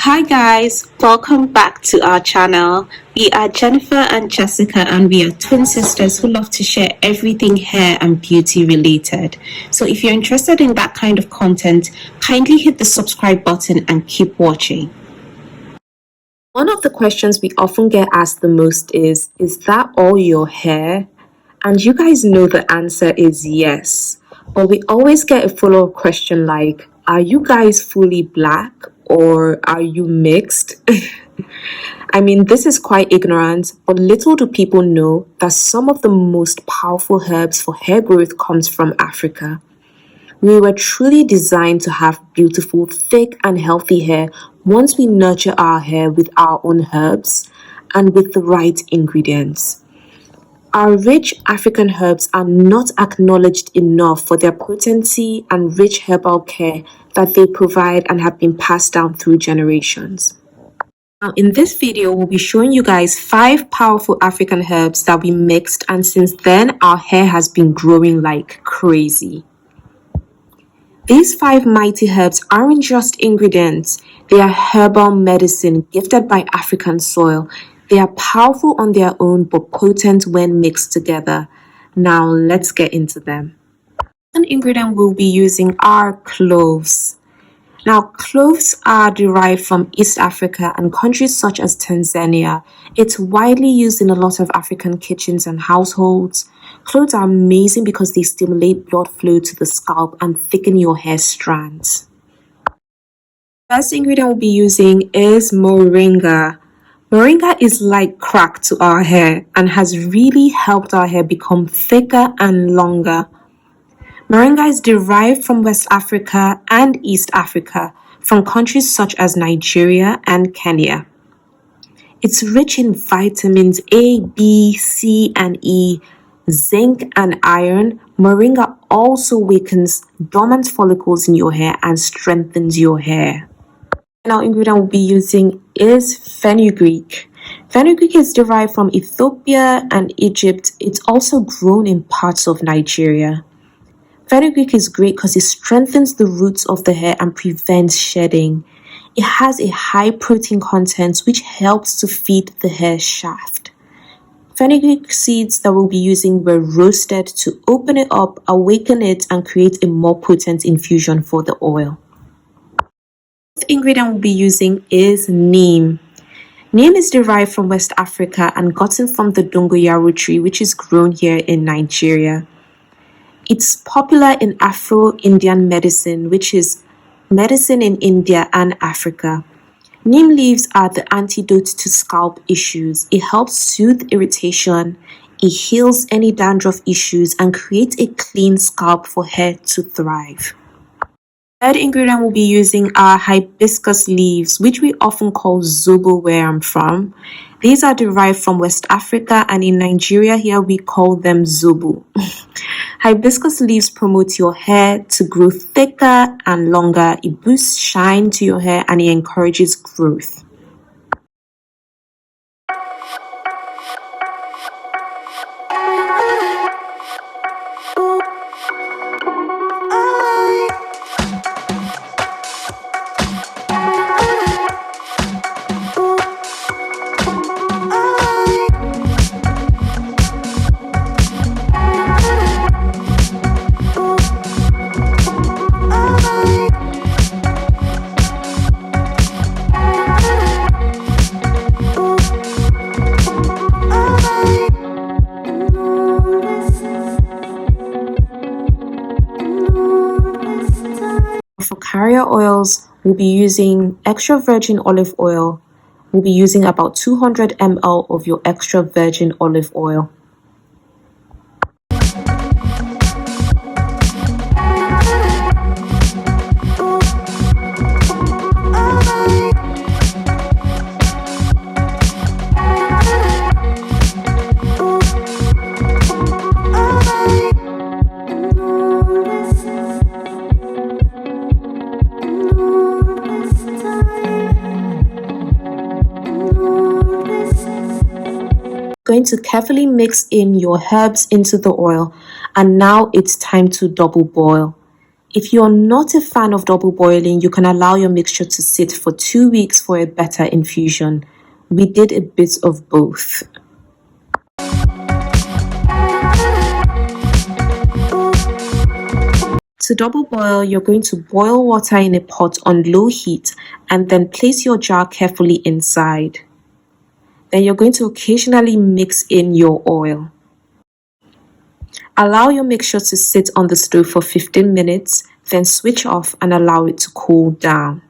Hi guys, welcome back to our channel. We are Jennifer and Jessica and we are twin sisters who love to share everything hair and beauty related. So if you're interested in that kind of content, kindly hit the subscribe button and keep watching. One of the questions we often get asked the most is that all your hair? And you guys know the answer is yes. But we always get a follow-up question like, are you guys fully black or are you mixed? I mean, this is quite ignorant, but little do people know that some of the most powerful herbs for hair growth comes from Africa. We were truly designed to have beautiful, thick, and healthy hair once we nurture our hair with our own herbs and with the right ingredients. Our rich African herbs are not acknowledged enough for their potency and rich herbal care that they provide and have been passed down through generations. Now, in this video, we'll be showing you guys 5 powerful African herbs that we mixed, and since then, our hair has been growing like crazy. These 5 mighty herbs aren't just ingredients, they are herbal medicine gifted by African soil. They are powerful on their own but potent when mixed together. Now let's get into them. One ingredient we'll be using are cloves. Now, cloves are derived from East Africa and countries such as Tanzania. It's widely used in a lot of African kitchens and households. Cloves are amazing because they stimulate blood flow to the scalp and thicken your hair strands. The first ingredient we'll be using is Moringa. Moringa is like crack to our hair and has really helped our hair become thicker and longer. Moringa is derived from West Africa and East Africa, from countries such as Nigeria and Kenya. It's rich in vitamins A, B, C, and E, zinc, and iron. Moringa also wakens dormant follicles in your hair and strengthens your hair. Our ingredient we'll be using is fenugreek. Fenugreek is derived from Ethiopia and Egypt. It's also grown in parts of Nigeria. Fenugreek is great because it strengthens the roots of the hair and prevents shedding. It has a high protein content which helps to feed the hair shaft. Fenugreek seeds that we'll be using were roasted to open it up, awaken it, and create a more potent infusion for the oil. The ingredient we'll be using is neem. Neem is derived from West Africa and gotten from the dongoyaro tree, which is grown here in Nigeria. It's popular in Afro-Indian medicine, which is medicine in India and Africa. Neem leaves are the antidote to scalp issues. It helps soothe irritation, it heals any dandruff issues, and creates a clean scalp for hair to thrive. The third ingredient we'll be using are hibiscus leaves, which we often call zobo where I'm from. These are derived from West Africa, and in Nigeria here we call them zobo. Hibiscus leaves promote your hair to grow thicker and longer. It boosts shine to your hair and it encourages growth. For carrier oils, we'll be using extra virgin olive oil. We'll be using about 200 ml of your extra virgin olive oil. Going to carefully mix in your herbs into the oil, and now it's time to double boil. If you're not a fan of double boiling, you can allow your mixture to sit for 2 weeks for a better infusion. We did a bit of both. To double boil, you're going to boil water in a pot on low heat and then place your jar carefully inside. Then you're going to occasionally mix in your oil. Allow your mixture to sit on the stove for 15 minutes, then switch off and allow it to cool down.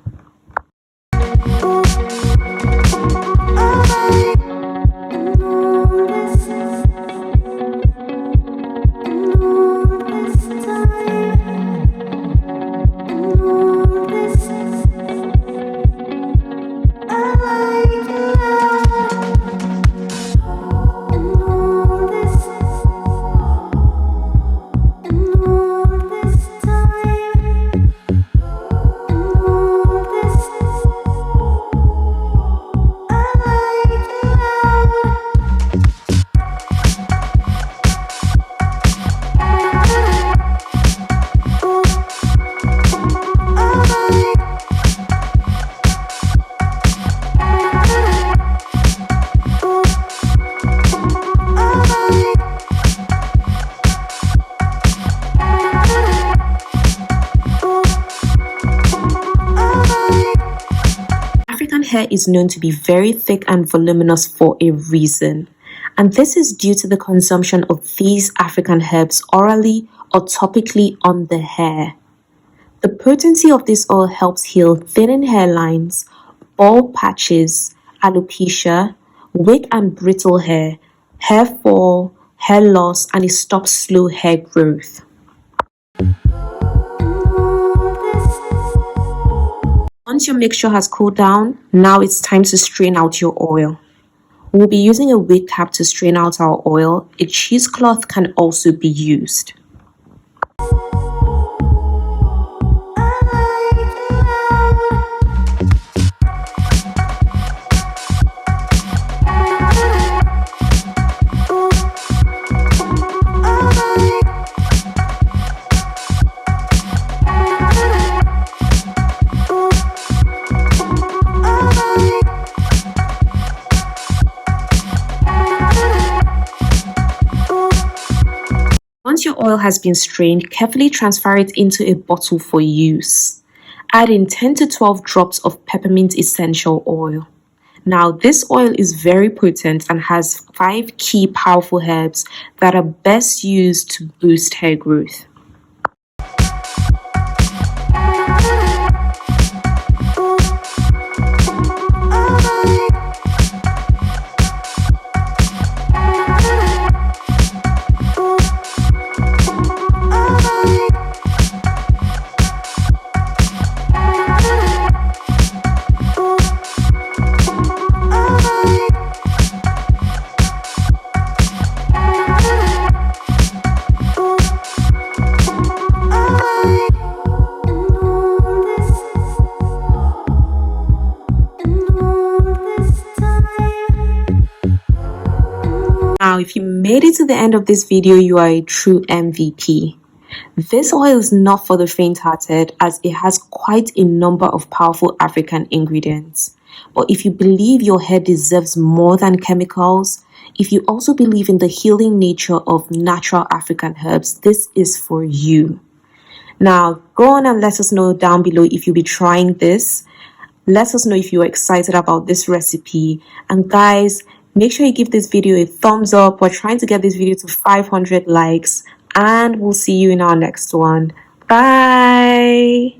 Hair is known to be very thick and voluminous for a reason, and this is due to the consumption of these African herbs orally or topically on the hair. The potency of this oil helps heal thinning hairlines, bald patches, alopecia, weak and brittle hair, hair fall, hair loss, and it stops slow hair growth. Once your mixture has cooled down, now it's time to strain out your oil. We'll be using a wig cap to strain out our oil. A cheesecloth can also be used. Once your oil has been strained, carefully transfer it into a bottle for use. Add in 10 to 12 drops of peppermint essential oil. Now, this oil is very potent and has 5 key powerful herbs that are best used to boost hair growth. Now, if you made it to the end of this video, you are a true MVP. This oil is not for the faint-hearted as it has quite a number of powerful African ingredients. But if you believe your hair deserves more than chemicals, if you also believe in the healing nature of natural African herbs, this is for you. Now, go on and let us know down below if you'll be trying this. Let us know if you're excited about this recipe. And guys, make sure you give this video a thumbs up. We're trying to get this video to 500 likes. And we'll see you in our next one. Bye!